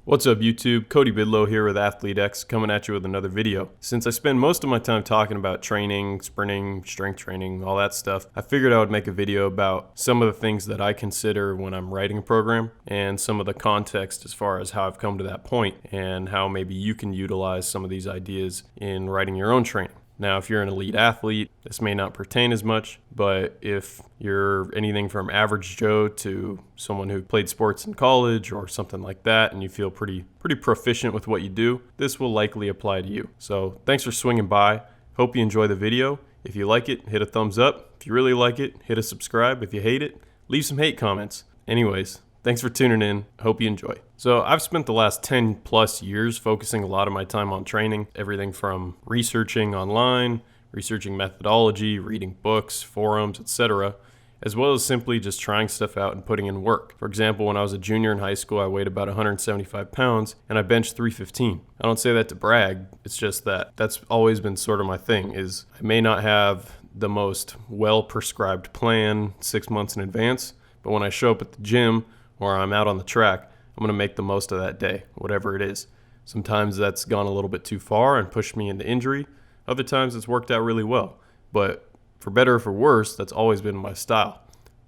What's up YouTube? Cody Bidlow here with ATHLETE.X coming at you with another video. Since I spend most of my time talking about training, sprinting, strength training, all that stuff, I figured I would make a video about some of the things that I consider when I'm writing a program and some of the context as far as how I've come to that point and how maybe you can utilize some of these ideas in writing your own training. Now, if you're an elite athlete, this may not pertain as much, but if you're anything from average Joe to someone who played sports in college or something like that, and you feel pretty proficient with what you do, this will likely apply to you. So thanks for swinging by. Hope you enjoy the video. If you like it, hit a thumbs up. If you really like it, hit a subscribe. If you hate it, leave some hate comments. Anyways, thanks for tuning in. Hope you enjoy. So I've spent the last 10 plus years focusing a lot of my time on training, everything from researching online, researching methodology, reading books, forums, etc., as well as simply just trying stuff out and putting in work. For example, when I was a junior in high school, I weighed about 175 pounds and I benched 315. I don't say that to brag, it's just that that's always been sort of my thing, is I may not have the most well-prescribed plan 6 months in advance, but when I show up at the gym or I'm out on the track, I'm going to make the most of that day, whatever it is. Sometimes that's gone a little bit too far and pushed me into injury. Other times it's worked out really well. But for better or for worse, that's always been my style.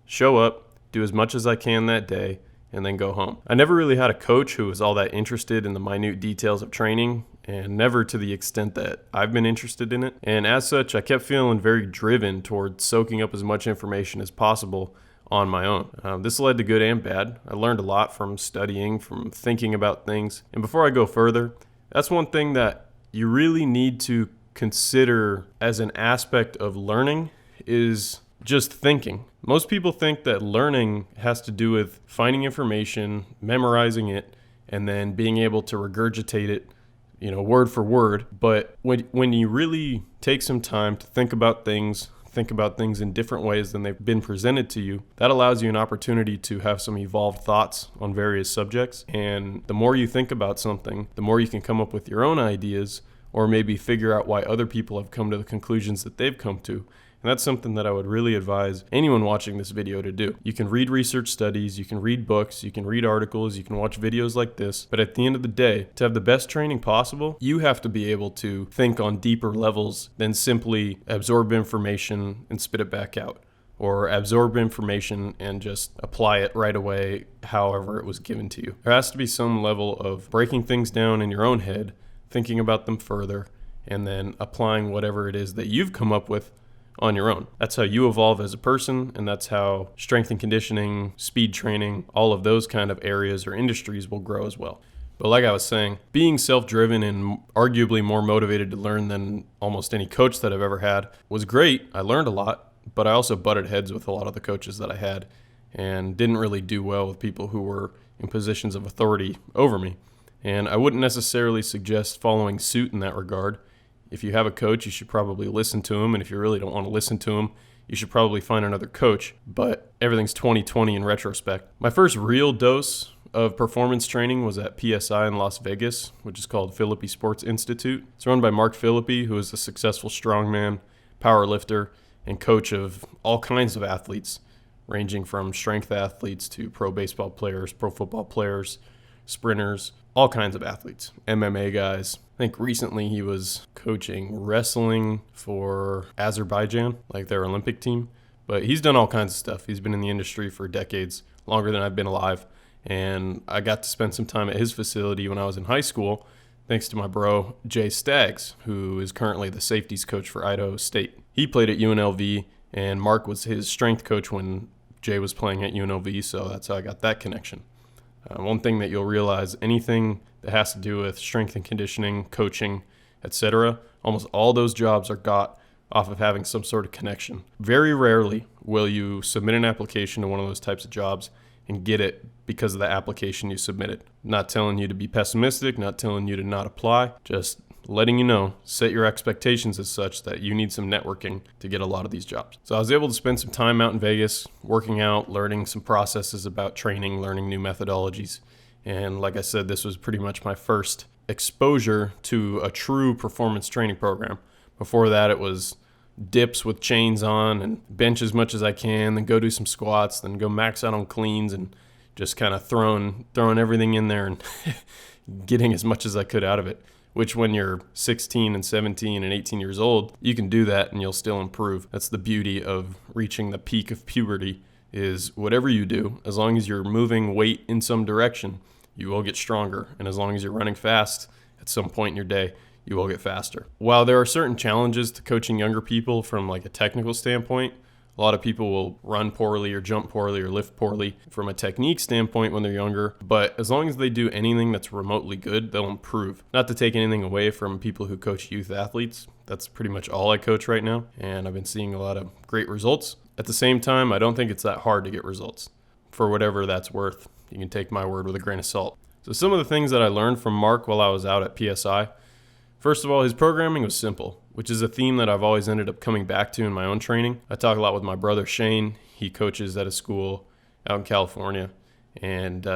Show up, do as much as I can that day, and then go home. I never really had a coach who was all that interested in the minute details of training, and never to the extent that I've been interested in it. And as such, I kept feeling very driven towards soaking up as much information as possible on my own. This led to good and bad. I learned a lot from studying, from thinking about things. And before I go further, that's one thing that you really need to consider as an aspect of learning is just thinking. Most people think that learning has to do with finding information, memorizing it, and then being able to regurgitate it, word for word. But when you really take some time to think about things in different ways than they've been presented to you, that allows you an opportunity to have some evolved thoughts on various subjects. And the more you think about something, the more you can come up with your own ideas or maybe figure out why other people have come to the conclusions that they've come to. And that's something that I would really advise anyone watching this video to do. You can read research studies, you can read books, you can read articles, you can watch videos like this, but at the end of the day, to have the best training possible, you have to be able to think on deeper levels than simply absorb information and spit it back out, or absorb information and just apply it right away however it was given to you. There has to be some level of breaking things down in your own head, thinking about them further, and then applying whatever it is that you've come up with on your own. That's how you evolve as a person, and that's how strength and conditioning, speed training, all of those kind of areas or industries will grow as well. But like I was saying, being self-driven and arguably more motivated to learn than almost any coach that I've ever had was great. I learned a lot, but I also butted heads with a lot of the coaches that I had and didn't really do well with people who were in positions of authority over me. And I wouldn't necessarily suggest following suit in that regard. If you have a coach, you should probably listen to him. And if you really don't want to listen to him, you should probably find another coach. But everything's 20/20 in retrospect. My first real dose of performance training was at PSI in Las Vegas, which is called Philippi Sports Institute. It's run by Mark Philippi, who is a successful strongman, power lifter, and coach of all kinds of athletes, ranging from strength athletes to pro baseball players, pro football players, sprinters, all kinds of athletes, MMA guys. I think recently he was coaching wrestling for Azerbaijan, like their Olympic team. But he's done all kinds of stuff. He's been in the industry for decades, longer than I've been alive. And I got to spend some time at his facility when I was in high school, thanks to my bro, Jay Staggs, who is currently the safeties coach for Idaho State. He played at UNLV, and Mark was his strength coach when Jay was playing at UNLV, so that's how I got that connection. One thing that you'll realize, anything that has to do with strength and conditioning, coaching, etc., almost all those jobs are got off of having some sort of connection. Very rarely will you submit an application to one of those types of jobs and get it because of the application you submitted. Not telling you to be pessimistic, not telling you to not apply, just letting you know, set your expectations as such that you need some networking to get a lot of these jobs. So I was able to spend some time out in Vegas, working out, learning some processes about training, learning new methodologies. And like I said, this was pretty much my first exposure to a true performance training program. Before that, it was dips with chains on and bench as much as I can, then go do some squats, then go max out on cleans, and just kind of throwing everything in there and getting as much as I could out of it. Which when you're 16 and 17 and 18 years old, you can do that and you'll still improve. That's the beauty of reaching the peak of puberty, is whatever you do, as long as you're moving weight in some direction, you will get stronger. And as long as you're running fast at some point in your day, you will get faster. While there are certain challenges to coaching younger people from like a technical standpoint, a lot of people will run poorly or jump poorly or lift poorly from a technique standpoint when they're younger. But as long as they do anything that's remotely good, they'll improve. Not to take anything away from people who coach youth athletes. That's pretty much all I coach right now. And I've been seeing a lot of great results. At the same time, I don't think it's that hard to get results. For whatever that's worth, you can take my word with a grain of salt. So some of the things that I learned from Mark while I was out at PSI. First of all, his programming was simple, which is a theme that I've always ended up coming back to in my own training. I talk a lot with my brother Shane. He coaches at a school out in California, and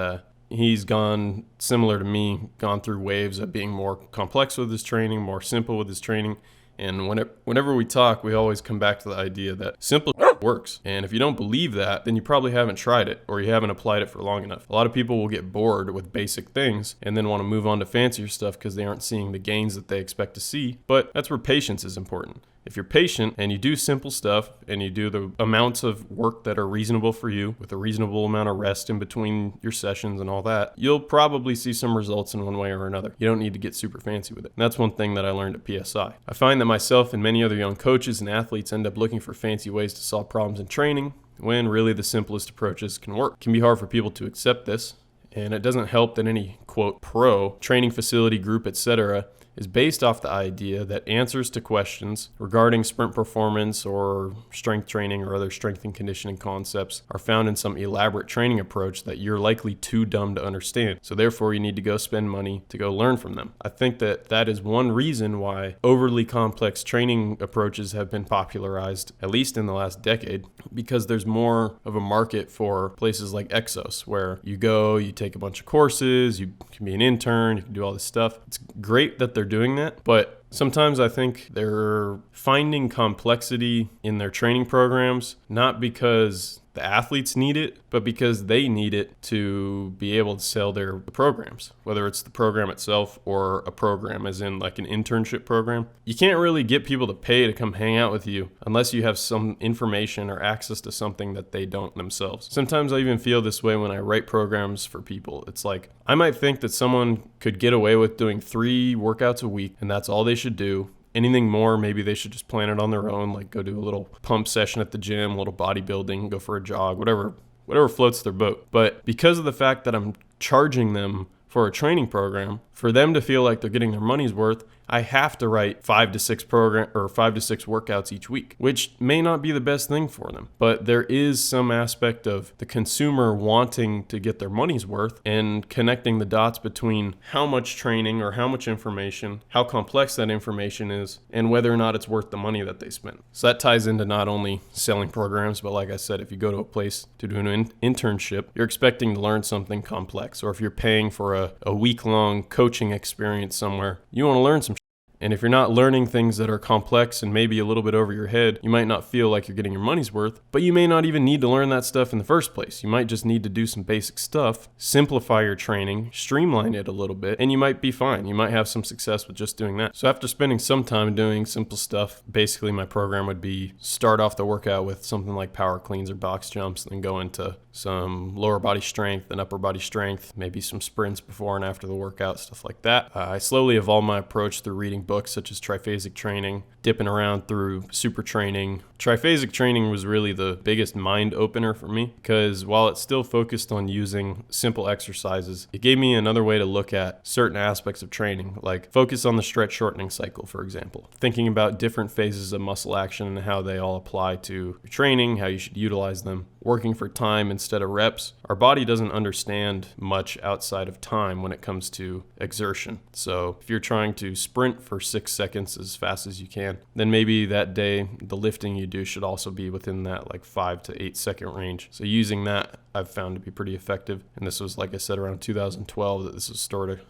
he's gone, similar to me, gone through waves of being more complex with his training, more simple with his training. And whenever we talk, we always come back to the idea that simple works. And if you don't believe that, then you probably haven't tried it or you haven't applied it for long enough. A lot of people will get bored with basic things and then want to move on to fancier stuff because they aren't seeing the gains that they expect to see. But that's where patience is important. If you're patient and you do simple stuff and you do the amounts of work that are reasonable for you with a reasonable amount of rest in between your sessions and all that, you'll probably see some results in one way or another. You don't need to get super fancy with it. And that's one thing that I learned at PSI. I find that myself and many other young coaches and athletes end up looking for fancy ways to solve problems in training when really the simplest approaches can work. It can be hard for people to accept this, and it doesn't help that any, quote, pro training facility, group, etc. is based off the idea that answers to questions regarding sprint performance or strength training or other strength and conditioning concepts are found in some elaborate training approach that you're likely too dumb to understand. So therefore, you need to go spend money to go learn from them. I think that that is one reason why overly complex training approaches have been popularized, at least in the last decade, because there's more of a market for places like Exos, where you go, you take a bunch of courses, you can be an intern, you can do all this stuff. It's great that they're doing that, but sometimes I think they're finding complexity in their training programs, not because the athletes need it, but because they need it to be able to sell their programs, whether it's the program itself or a program as in like an internship program. You can't really get people to pay to come hang out with you unless you have some information or access to something that they don't themselves. Sometimes I even feel this way when I write programs for people. It's like, I might think that someone could get away with doing 3 workouts a week and that's all they should do. Anything more, maybe they should just plan it on their own, like go do a little pump session at the gym, a little bodybuilding, go for a jog, whatever floats their boat. But because of the fact that I'm charging them for a training program, for them to feel like they're getting their money's worth, I have to write 5 to 6 workouts each week, which may not be the best thing for them. But there is some aspect of the consumer wanting to get their money's worth and connecting the dots between how much training or how much information, how complex that information is, and whether or not it's worth the money that they spend. So that ties into not only selling programs, but like I said, if you go to a place to do an internship, you're expecting to learn something complex. Or if you're paying for a week-long coaching experience somewhere, you want to learn some. And if you're not learning things that are complex and maybe a little bit over your head, you might not feel like you're getting your money's worth, but you may not even need to learn that stuff in the first place. You might just need to do some basic stuff, simplify your training, streamline it a little bit, and you might be fine. You might have some success with just doing that. So after spending some time doing simple stuff, basically my program would be start off the workout with something like power cleans or box jumps, then go into some lower body strength and upper body strength, maybe some sprints before and after the workout, stuff like that. I slowly evolved my approach through reading books such as Triphasic Training, dipping around through super training. Triphasic Training was really the biggest mind opener for me because while it still focused on using simple exercises, it gave me another way to look at certain aspects of training, like focus on the stretch shortening cycle, for example. Thinking about different phases of muscle action and how they all apply to your training, how you should utilize them. Working for time instead of reps. Our body doesn't understand much outside of time when it comes to exertion. So if you're trying to sprint for 6 seconds as fast as you can, then maybe that day the lifting you do should also be within that like 5 to 8 second range. So using that I've found to be pretty effective. And this was, like I said, around 2012 that this was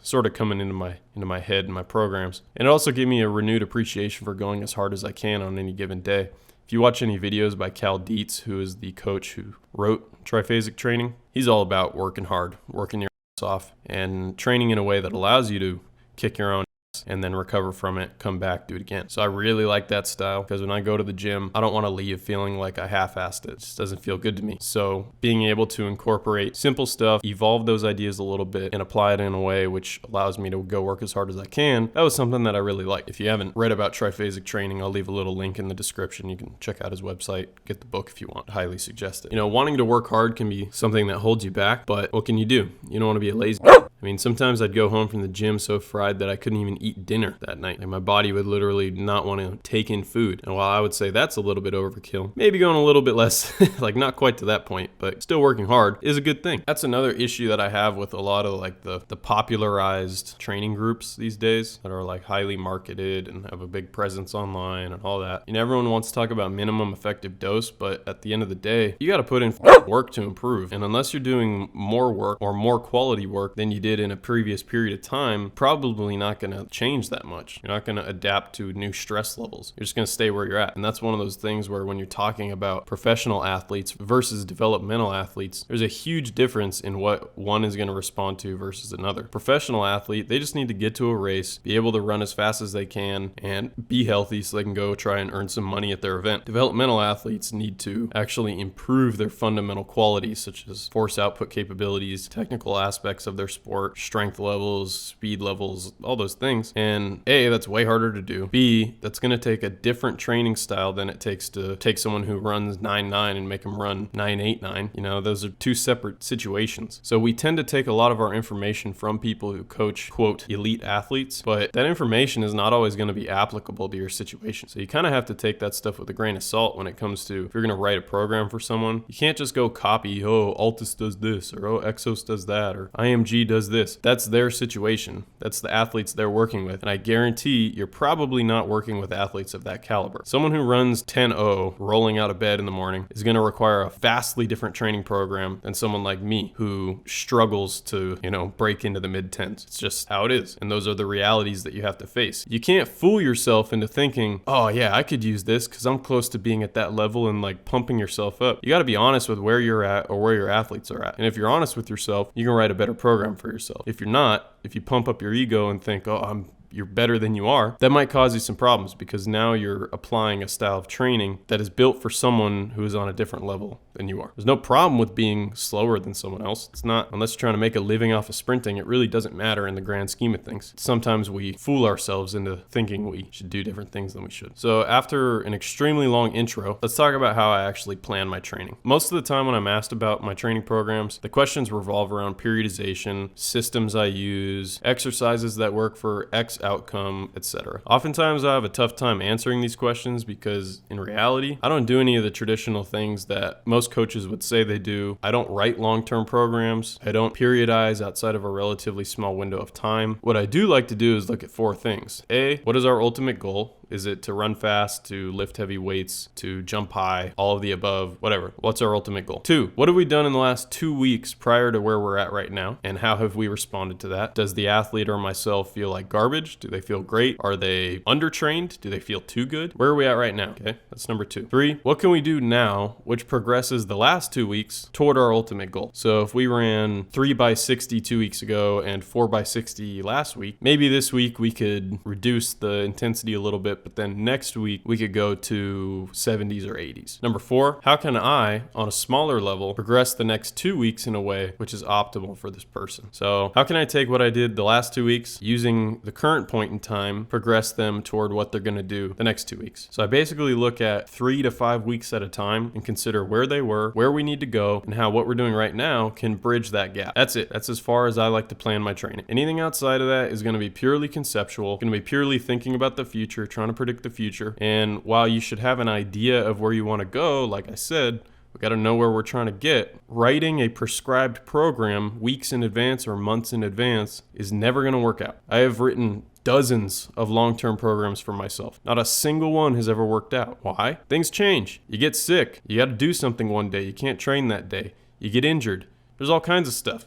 sort of coming into my head and my programs. And it also gave me a renewed appreciation for going as hard as I can on any given day. If you watch any videos by Cal Dietz, who is the coach who wrote Triphasic Training, he's all about working hard, working your off and training in a way that allows you to kick your own and then recover from it, come back, do it again. So I really like that style because when I go to the gym, I don't want to leave feeling like I half-assed it. It just doesn't feel good to me. So being able to incorporate simple stuff, evolve those ideas a little bit and apply it in a way which allows me to go work as hard as I can, that was something that I really liked. If you haven't read about Triphasic Training, I'll leave a little link in the description. You can check out his website, get the book if you want. Highly suggest it. You know, wanting to work hard can be something that holds you back, but what can you do? You don't want to be a lazy. I mean, sometimes I'd go home from the gym so fried that I couldn't even eat dinner that night. And my body would literally not want to take in food. And while I would say that's a little bit overkill, maybe going a little bit less, like not quite to that point, but still working hard is a good thing. That's another issue that I have with a lot of like the popularized training groups these days that are like highly marketed and have a big presence online and all that. You know, everyone wants to talk about minimum effective dose, but at the end of the day, you got to put in work to improve. And unless you're doing more work or more quality work than you did in a previous period of time, probably not going to change that much. You're not going to adapt to new stress levels. You're just going to stay where you're at. And that's one of those things where when you're talking about professional athletes versus developmental athletes, there's a huge difference in what one is going to respond to versus another. Professional athlete, they just need to get to a race, be able to run as fast as they can, and be healthy so they can go try and earn some money at their event. Developmental athletes need to actually improve their fundamental qualities, such as force output capabilities, technical aspects of their sport, strength levels, speed levels, all those things. And A, that's way harder to do. B, that's going to take a different training style than it takes to take someone who runs 9.9 and make them run 9.89. You know, those are two separate situations. So we tend to take a lot of our information from people who coach, quote, elite athletes, but that information is not always going to be applicable to your situation. So you kind of have to take that stuff with a grain of salt when it comes to, if you're going to write a program for someone, you can't just go copy, oh, Altus does this, or oh, Exos does that, or IMG does this. That's their situation. That's the athletes they're working with. And I guarantee you're probably not working with athletes of that caliber. Someone who runs 10.0 rolling out of bed in the morning is going to require a vastly different training program than someone like me who struggles to, you know, break into the mid-10s. It's just how it is. And those are the realities that you have to face. You can't fool yourself into thinking, oh yeah, I could use this because I'm close to being at that level and like pumping yourself up. You got to be honest with where you're at or where your athletes are at. And if you're honest with yourself, you can write a better program for yourself. If you're not, if you pump up your ego and think, oh, you're better than you are, that might cause you some problems because now you're applying a style of training that is built for someone who is on a different level than you are. There's no problem with being slower than someone else. It's not, unless you're trying to make a living off of sprinting, it really doesn't matter in the grand scheme of things. Sometimes we fool ourselves into thinking we should do different things than we should. So after an extremely long intro, let's talk about how I actually plan my training. Most of the time when I'm asked about my training programs, the questions revolve around periodization, systems I use, exercises that work for X outcome, etc. Oftentimes I have a tough time answering these questions because in reality, I don't do any of the traditional things that most coaches would say they do. I don't write long-term programs. I don't periodize outside of a relatively small window of time. What I do like to do is look at four things. A, what is our ultimate goal? Is it to run fast, to lift heavy weights, to jump high, all of the above, whatever? What's our ultimate goal? 2, what have we done in the last 2 weeks prior to where we're at right now? And how have we responded to that? Does the athlete or myself feel like garbage? Do they feel great? Are they undertrained? Do they feel too good? Where are we at right now? Okay, that's number 2. 3, what can we do now which progresses the last 2 weeks toward our ultimate goal? So if we ran 3x60 2 weeks ago and 4x60 last week, maybe this week we could reduce the intensity a little bit, but then next week we could go to 70s or 80s. Number 4, how can I, on a smaller level, progress the next 2 weeks in a way which is optimal for this person? So how can I take what I did the last 2 weeks, using the current point in time, progress them toward what they're going to do the next 2 weeks? So I basically look at 3 to 5 weeks at a time and consider where they were, where we need to go, and how what we're doing right now can bridge that gap. That's it. That's as far as I like to plan my training. Anything outside of that is going to be purely conceptual, going to be purely thinking about the future, trying to predict the future. And while you should have an idea of where you want to go, like I said, we got to know where we're trying to get. Writing a prescribed program weeks in advance or months in advance is never going to work out. I have written dozens of long-term programs for myself. Not a single one has ever worked out. Why? Things change. You get sick. You got to do something one day. You can't train that day. You get injured. There's all kinds of stuff.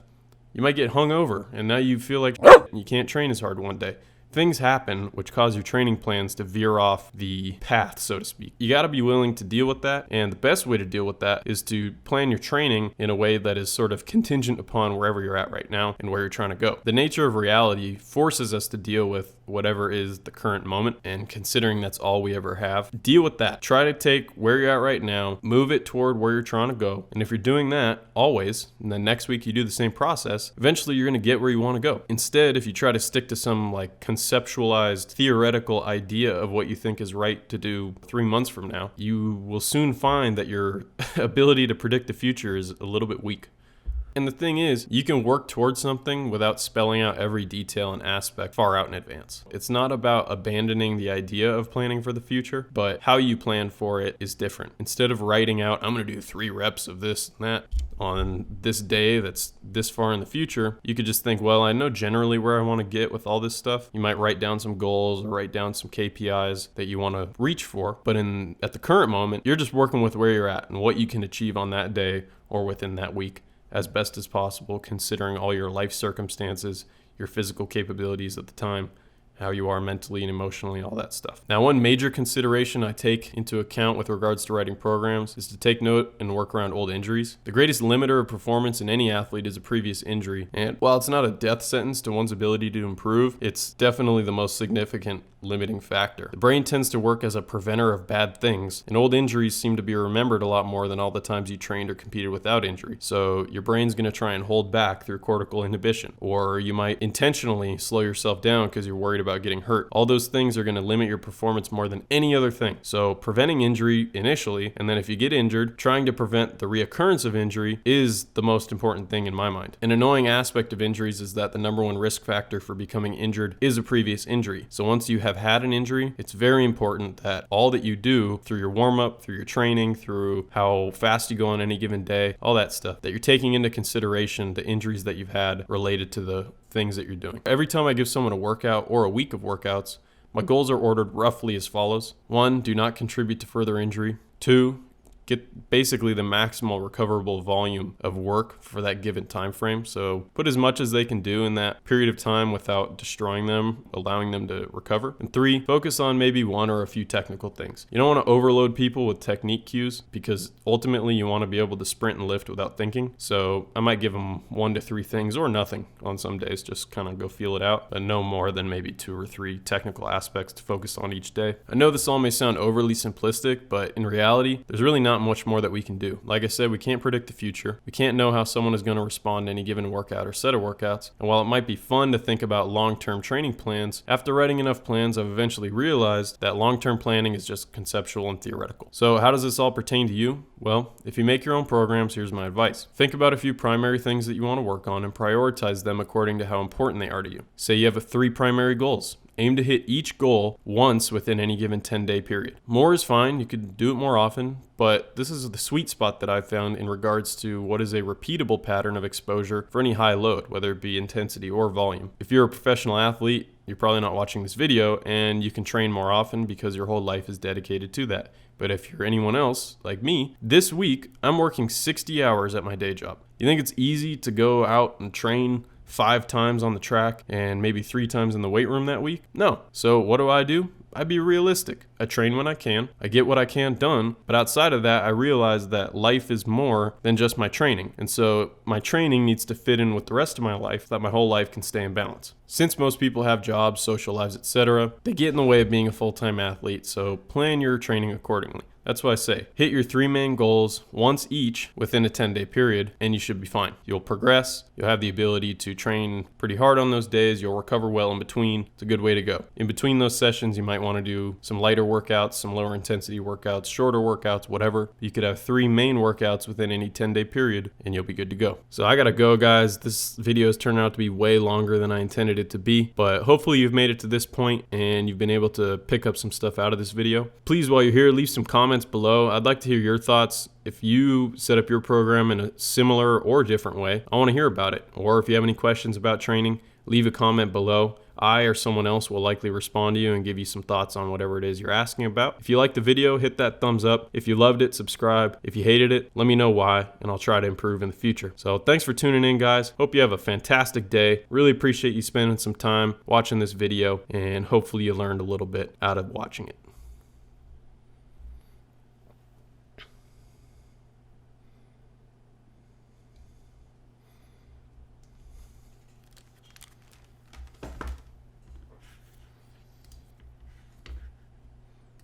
You might get hungover and now you feel like you can't train as hard one day. things happen which cause your training plans to veer off the path, so to speak. You got to be willing to deal with that, and the best way to deal with that is to plan your training in a way that is sort of contingent upon wherever you're at right now and where you're trying to go. The nature of reality forces us to deal with whatever is the current moment, and considering that's all we ever have, deal with that. Try to take where you're at right now, move it toward where you're trying to go, and if you're doing that always, and then next week you do the same process, eventually you're going to get where you want to go. Instead, if you try to stick to some like conceptualized theoretical idea of what you think is right to do 3 months from now, you will soon find that your ability to predict the future is a little bit weak. And the thing is, you can work towards something without spelling out every detail and aspect far out in advance. It's not about abandoning the idea of planning for the future, but how you plan for it is different. Instead of writing out, I'm going to do 3 reps of this and that on this day that's this far in the future, you could just think, well, I know generally where I want to get with all this stuff. You might write down some goals or write down some KPIs that you want to reach for. But at the current moment, you're just working with where you're at and what you can achieve on that day or within that week as best as possible, considering all your life circumstances, your physical capabilities at the time, how you are mentally and emotionally, all that stuff. Now, one major consideration I take into account with regards to writing programs is to take note and work around old injuries. The greatest limiter of performance in any athlete is a previous injury. And while it's not a death sentence to one's ability to improve, it's definitely the most significant limiting factor. The brain tends to work as a preventer of bad things, and old injuries seem to be remembered a lot more than all the times you trained or competed without injury. So your brain's going to try and hold back through cortical inhibition, or you might intentionally slow yourself down because you're worried about getting hurt. All those things are going to limit your performance more than any other thing. So preventing injury initially, and then if you get injured, trying to prevent the reoccurrence of injury is the most important thing in my mind. An annoying aspect of injuries is that the number one risk factor for becoming injured is a previous injury. So once you have had an injury, it's very important that all that you do through your warm-up, through your training, through how fast you go on any given day, all that stuff, that you're taking into consideration the injuries that you've had related to the things that you're doing. Every time I give someone a workout or a week of workouts, my goals are ordered roughly as follows. 1, do not contribute to further injury. 2, get basically the maximal recoverable volume of work for that given time frame. So put as much as they can do in that period of time without destroying them, allowing them to recover. And 3, focus on maybe 1 or a few technical things. You don't want to overload people with technique cues because ultimately you want to be able to sprint and lift without thinking. So I might give them 1 to 3 things or nothing on some days, just kind of go feel it out, but no more than maybe 2 or 3 technical aspects to focus on each day. I know this all may sound overly simplistic, but in reality, there's really not much more that we can do. Like I said, we can't predict the future. We can't know how someone is going to respond to any given workout or set of workouts. And while it might be fun to think about long-term training plans, after writing enough plans, I've eventually realized that long-term planning is just conceptual and theoretical. So how does this all pertain to you? Well, if you make your own programs, here's my advice. Think about a few primary things that you want to work on and prioritize them according to how important they are to you. Say you have 3 primary goals. Aim to hit each goal once within any given 10-day period. More is fine, you could do it more often, but this is the sweet spot that I've found in regards to what is a repeatable pattern of exposure for any high load, whether it be intensity or volume. If you're a professional athlete, you're probably not watching this video and you can train more often because your whole life is dedicated to that. But if you're anyone else, like me, this week I'm working 60 hours at my day job. You think it's easy to go out and train 5 times on the track and maybe 3 times in the weight room that week? No. So what do? I be realistic. I train when I can. I get what I can done. But outside of that, I realize that life is more than just my training. And so my training needs to fit in with the rest of my life, that my whole life can stay in balance. Since most people have jobs, social lives, etc., they get in the way of being a full-time athlete. So plan your training accordingly. That's why I say, hit your 3 main goals once each within a 10-day period, and you should be fine. You'll progress. You'll have the ability to train pretty hard on those days. You'll recover well in between. It's a good way to go. In between those sessions, you might want to do some lighter workouts, some lower intensity workouts, shorter workouts, whatever. You could have 3 main workouts within any 10-day period, and you'll be good to go. So I gotta go, guys. This video has turned out to be way longer than I intended it to be, but hopefully you've made it to this point and you've been able to pick up some stuff out of this video. Please, while you're here, leave some comments below. I'd like to hear your thoughts. If you set up your program in a similar or different way, I want to hear about it. Or if you have any questions about training, leave a comment below. I or someone else will likely respond to you and give you some thoughts on whatever it is you're asking about. If you liked the video, hit that thumbs up. If you loved it, subscribe. If you hated it, let me know why, and I'll try to improve in the future. So thanks for tuning in, guys. Hope you have a fantastic day. Really appreciate you spending some time watching this video, and hopefully you learned a little bit out of watching it.